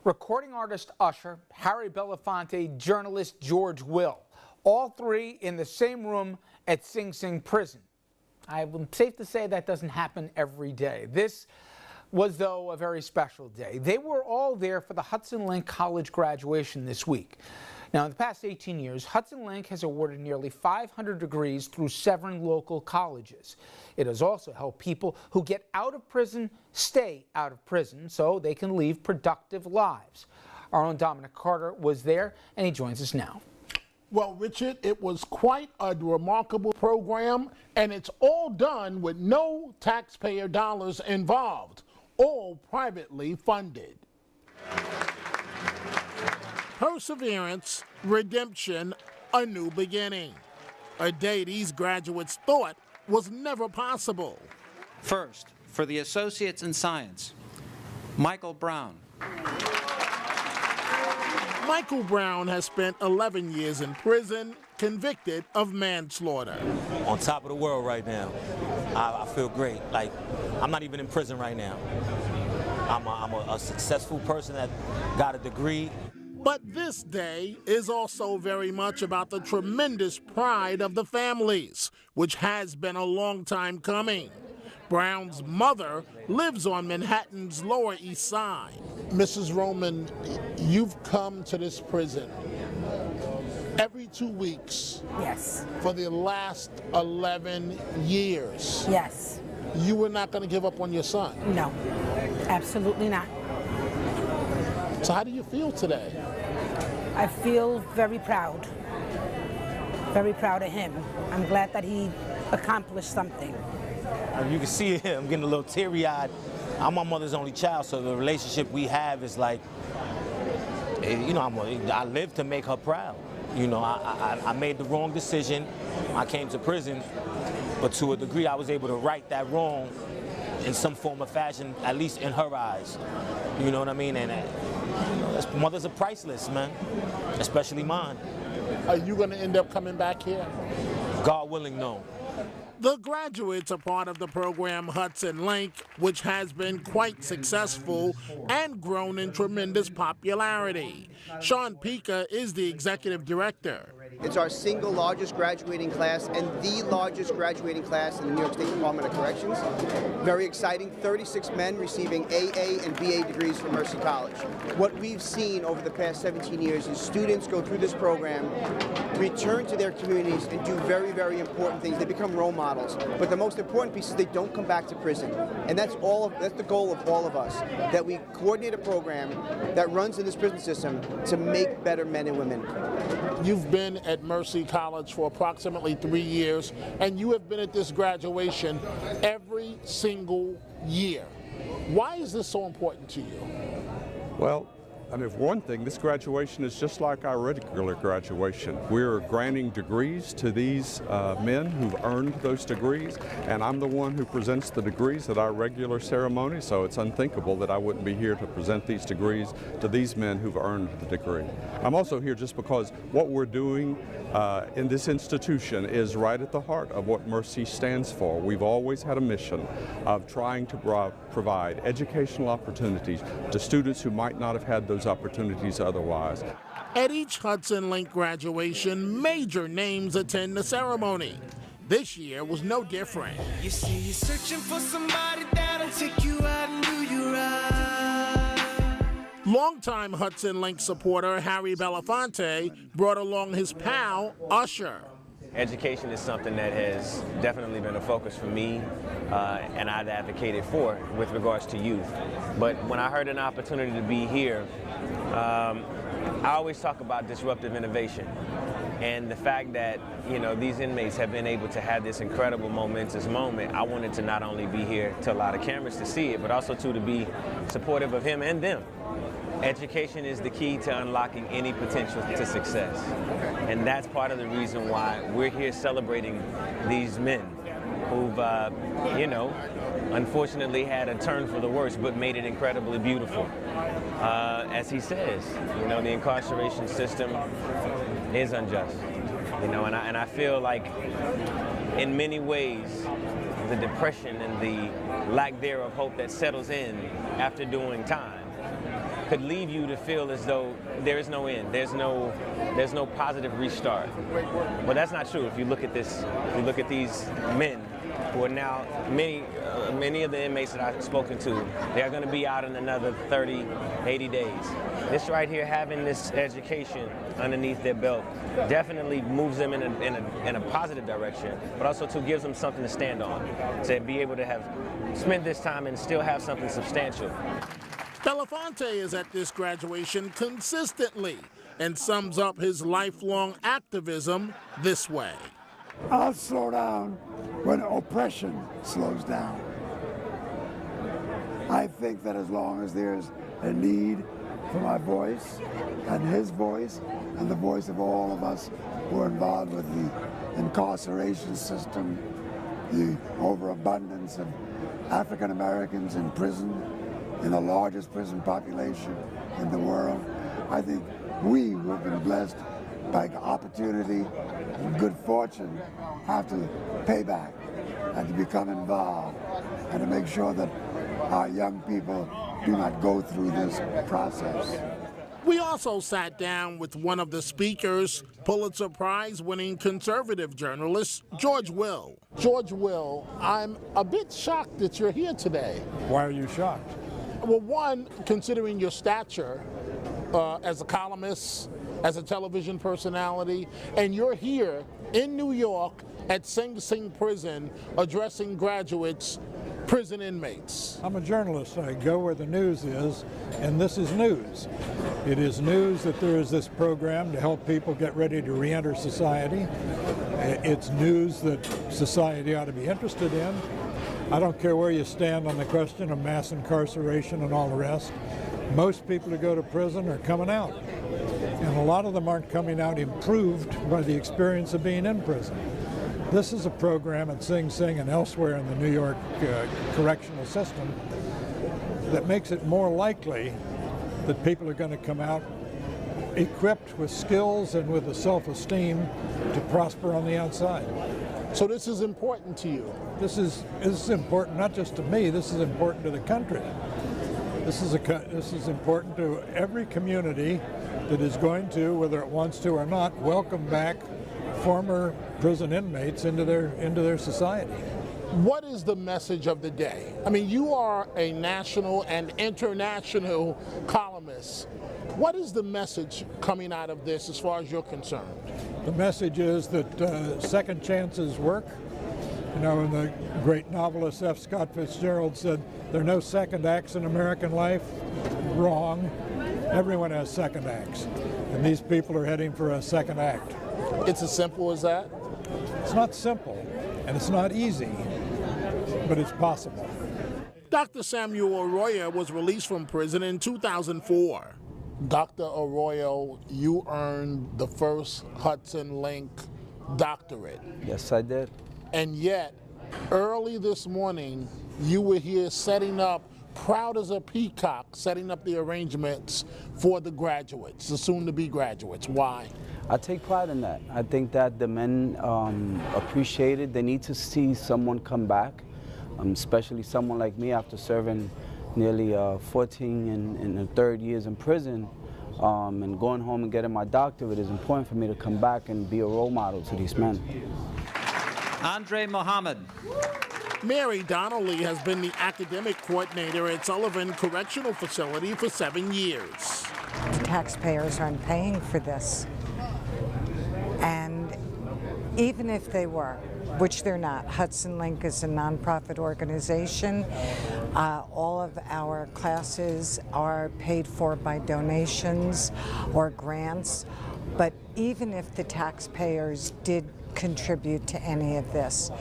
Recording artist Usher, Harry Belafonte, journalist George Will, all three in the same room at Sing Sing prison. I'm safe to say that doesn't happen every day. This was, though, a very special day. They were all there for the Hudson Link College graduation this week. Now, in the past 18 years, Hudson Link has awarded nearly 500 degrees through 7 local colleges. It has also helped people who get out of prison stay out of prison so they can lead productive lives. Our own Dominic Carter was there, and he joins us now. Well, Richard, it was quite a remarkable program, and it's all done with no taxpayer dollars involved, all privately funded. Perseverance, redemption, a new beginning. A day these graduates thought was never possible. First, for the Associates in Science, Michael Brown. Michael Brown has spent 11 years in prison, convicted of manslaughter. On top of the world right now. I feel great. Like, I'm not even in prison right now. I'm a successful person that got a degree. But this day is also very much about the tremendous pride of the families, which has been a long time coming. Brown's mother lives on Manhattan's Lower East Side. Mrs. Roman, you've come to this prison every 2 weeks. Yes. For the last 11 years. Yes. You were not going to give up on your son? No, absolutely not. So how do you feel today? I feel very proud of him. I'm glad that he accomplished something. You can see him getting a little teary-eyed. I'm my mother's only child, so the relationship we have is like, you know, I live to make her proud. You know, I made the wrong decision. I came to prison, but to a degree I was able to right that wrong in some form or fashion, at least in her eyes. You know what I mean? And mothers are priceless, man, especially mine. Are you going to end up coming back here? God willing, no. The graduates are part of the program Hudson Link, which has been quite successful and grown in tremendous popularity. Sean Pica is the executive director. It's our single largest graduating class and the largest graduating class in the New York State Department of Corrections. Very exciting, 36 men receiving AA and BA degrees from Mercy College. What we've seen over the past 17 years is students go through this program, return to their communities, and do very, very important things. They become role models. But the most important piece is they don't come back to prison. And that's the goal of all of us, that we coordinate a program that runs in this prison system to make better men and women. You've been at Mercy College for approximately 3 years, and you have been at this graduation every single year. Why is this so important to you? Well, I mean, for one thing, this graduation is just like our regular graduation. We're granting degrees to these men who've earned those degrees, and I'm the one who presents the degrees at our regular ceremony, so it's unthinkable that I wouldn't be here to present these degrees to these men who've earned the degree. I'm also here just because what we're doing in this institution is right at the heart of what Mercy stands for. We've always had a mission of trying to provide educational opportunities to students who might not have had those opportunities otherwise. At each Hudson Link graduation, major names attend the ceremony. This year was no different. You see, you're searching for somebody that'll take you out and do you right. Longtime Hudson Link supporter Harry Belafonte brought along his pal, Usher. Education is something that has definitely been a focus for me, and I've advocated for with regards to youth. But when I heard an opportunity to be here, I always talk about disruptive innovation. And the fact that, you know, these inmates have been able to have this incredible momentous moment, I wanted to not only be here to allow the cameras to see it, but also to be supportive of him and them. Education is the key to unlocking any potential to success. And that's part of the reason why we're here celebrating these men who've, you know, unfortunately had a turn for the worse, but made it incredibly beautiful. As he says, you know, the incarceration system is unjust. You know, and I feel like in many ways, the depression and the lack thereof hope that settles in after doing time could leave you to feel as though there is no end, there's no positive restart. But that's not true. If you look at this, if you look at these men who are now, many of the inmates that I've spoken to, they are going to be out in another 30, 80 days. This right here, having this education underneath their belt, definitely moves them in a positive direction, but also too gives them something to stand on, to be able to have spent this time and still have something substantial. Belafonte is at this graduation consistently and sums up his lifelong activism this way. I'll slow down when oppression slows down. I think that as long as there's a need for my voice and his voice and the voice of all of us who are involved with the incarceration system, the overabundance of African Americans in prison, in the largest prison population in the world, I think we who have been blessed by opportunity and good fortune have to pay back and to become involved and to make sure that our young people do not go through this process. We also sat down with one of the speakers, Pulitzer Prize-winning conservative journalist, George Will. George Will, I'm a bit shocked that you're here today. Why are you shocked? Well, one, considering your stature as a columnist, as a television personality, and you're here in New York at Sing Sing Prison addressing graduates, prison inmates. I'm a journalist. I go where the news is, and this is news. It is news that there is this program to help people get ready to re-enter society. It's news that society ought to be interested in. I don't care where you stand on the question of mass incarceration and all the rest. Most people who go to prison are coming out, and a lot of them aren't coming out improved by the experience of being in prison. This is a program at Sing Sing and elsewhere in the New York correctional system that makes it more likely that people are going to come out equipped with skills and with the self-esteem to prosper on the outside. So this is important to you? This is important not just to me, this is important to the country. This is important to every community that is going to, whether it wants to or not, welcome back former prison inmates into their society. What is the message of the day? I mean, you are a national and international columnist. What is the message coming out of this as far as you're concerned? The message is that second chances work. You know, and the great novelist F. Scott Fitzgerald said, there are no second acts in American life. Wrong. Everyone has second acts. And these people are heading for a second act. It's as simple as that? It's not simple, and it's not easy, but it's possible. Dr. Samuel Royle was released from prison in 2004. Dr. Royle, you earned the first Hudson Link doctorate. Yes, I did. And yet, early this morning, you were here setting up, proud as a peacock, setting up the arrangements for the graduates, the soon-to-be graduates. Why? I take pride in that. I think that the men appreciate it. They need to see someone come back, especially someone like me after serving nearly 14 and 3rd years in prison, and going home and getting my doctorate. It is important for me to come back and be a role model to these men. Andre Mohammed. Mary Donnelly has been the academic coordinator at Sullivan Correctional Facility for 7 years. The taxpayers aren't paying for this. And even if they were, which they're not, Hudson Link is a nonprofit organization. All of our classes are paid for by donations or grants. But even if the taxpayers did contribute to any of this,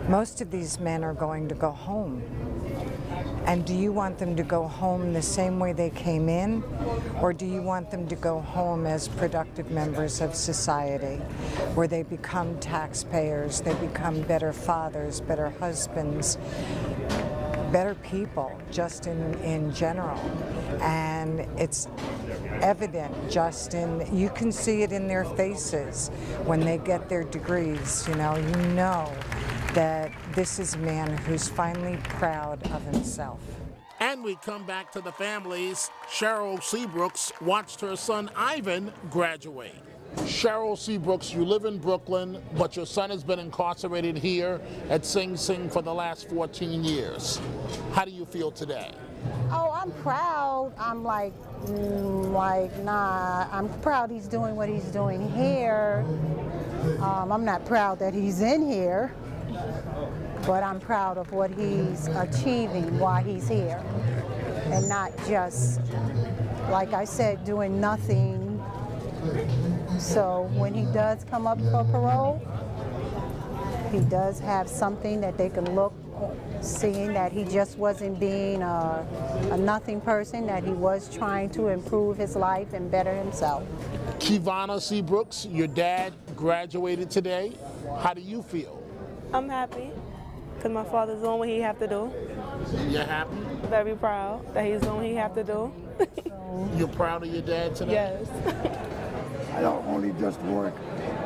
most of these men are going to go home. And do you want them to go home the same way they came in, or do you want them to go home as productive members of society, where they become taxpayers, they become better fathers, better husbands, better people, just in general? And it's evident just in, you can see it in their faces when they get their degrees, you know that this is a man who's finally proud of himself. And we come back to the families. Sheryl Brooks watched her son Ivan graduate. Sheryl Brooks, you live in Brooklyn, but your son has been incarcerated here at Sing Sing for the last 14 years. How do you feel today? Oh, I'm proud. I'm like, nah, I'm proud he's doing what he's doing here. I'm not proud that he's in here, but I'm proud of what he's achieving while he's here. And not just, like I said, doing nothing. So when he does come up for parole, he does have something that they can look, seeing that he just wasn't being a nothing person, that he was trying to improve his life and better himself. Kivana C. Brooks, your dad graduated today. How do you feel? I'm happy because my father's doing what he have to do. You're happy? Very proud that he's doing what he have to do. You're proud of your dad today? Yes. I don't only just work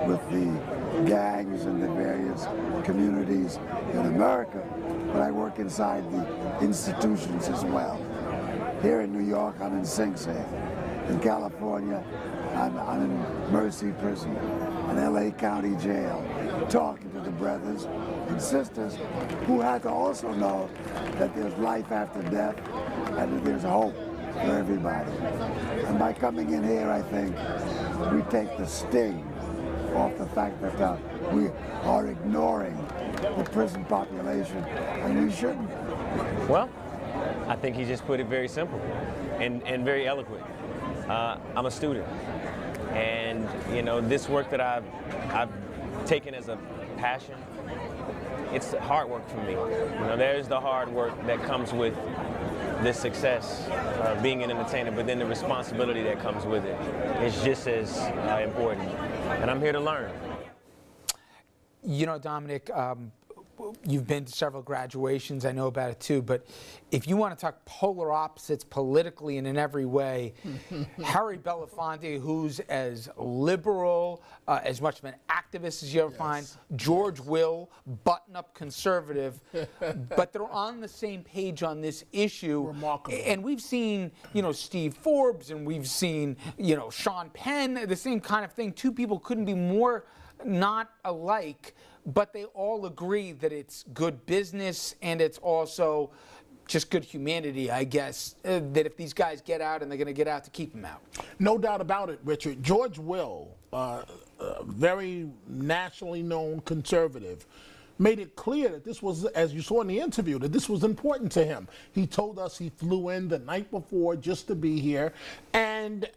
with the gangs and the various communities in America, but I work inside the institutions as well. Here in New York, I'm in Sing Sing. In California, I'm in Mercy Prison, in LA County Jail, talking to the brothers and sisters who have to also know that there's life after death and that there's hope for everybody. And by coming in here, I think we take the sting off the fact that we are ignoring the prison population, and we shouldn't. Well, I think he just put it very simple and very eloquent. I'm a student, and you know, this work that I've taken as a passion, it's hard work for me. You know, there's the hard work that comes with this success of being an entertainer, but then the responsibility that comes with it is just as important. And I'm here to learn. You know, Dominic, you've been to several graduations. I know about it too. But if you want to talk polar opposites politically and in every way, Harry Belafonte, who's as liberal, as much of an activist as you ever find, George Will, button-up conservative, but they're on the same page on this issue. Remarkable. And we've seen, you know, Steve Forbes, and we've seen, you know, Sean Penn, the same kind of thing. Two people couldn't be more not alike, but they all agree that it's good business and it's also just good humanity, I guess, that if these guys get out, and they're going to get out, to keep them out. No doubt about it, Richard. George Will, very nationally known conservative, made it clear that this was, as you saw in the interview, that this was important to him. He told us he flew in the night before just to be here, and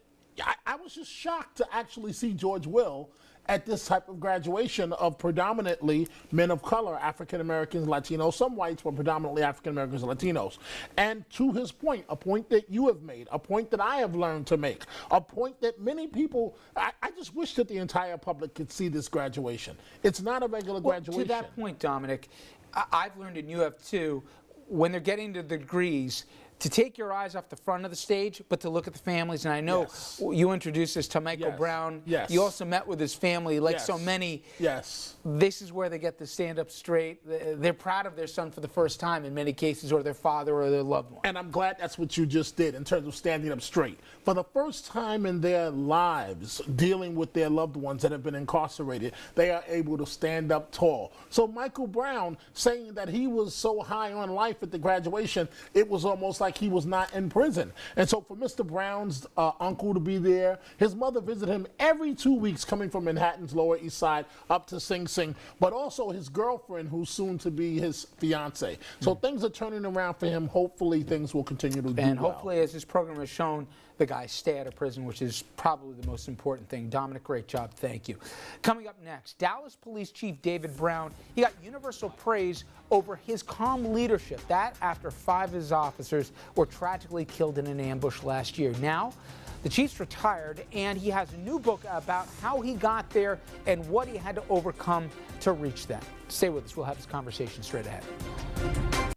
I was just shocked to actually see George Will at this type of graduation of predominantly men of color, African Americans, Latinos, some whites, but predominantly African Americans and Latinos. And to his point, a point that you have made, a point that I have learned to make, a point that many people, I just wish that the entire public could see this graduation. It's not a regular graduation. To that point, Dominic, I've learned, and you have too, when they're getting the degrees, to take your eyes off the front of the stage, but to look at the families. And I know you introduced us to Michael Brown. Yes. You also met with his family, like so many. Yes. This is where they get to stand up straight. They're proud of their son for the first time in many cases, or their father or their loved one. And I'm glad that's what you just did in terms of standing up straight. For the first time in their lives, dealing with their loved ones that have been incarcerated, they are able to stand up tall. So Michael Brown saying that he was so high on life at the graduation, it was almost like he was not in prison. And so for Mr. Brown's uncle to be there, his mother visited him every 2 weeks, coming from Manhattan's Lower East Side up to Sing Sing, but also his girlfriend, who's soon to be his fiance. So things are turning around for him. Hopefully things will continue to do well. And hopefully, as this program has shown, the guys stay out of prison, which is probably the most important thing. Dominic, great job. Thank you. Coming up next, Dallas Police Chief David Brown, he got universal praise over his calm leadership. That after 5 of his officers were tragically killed in an ambush last year. Now, the chief's retired, and he has a new book about how he got there and what he had to overcome to reach that. Stay with us. We'll have this conversation straight ahead.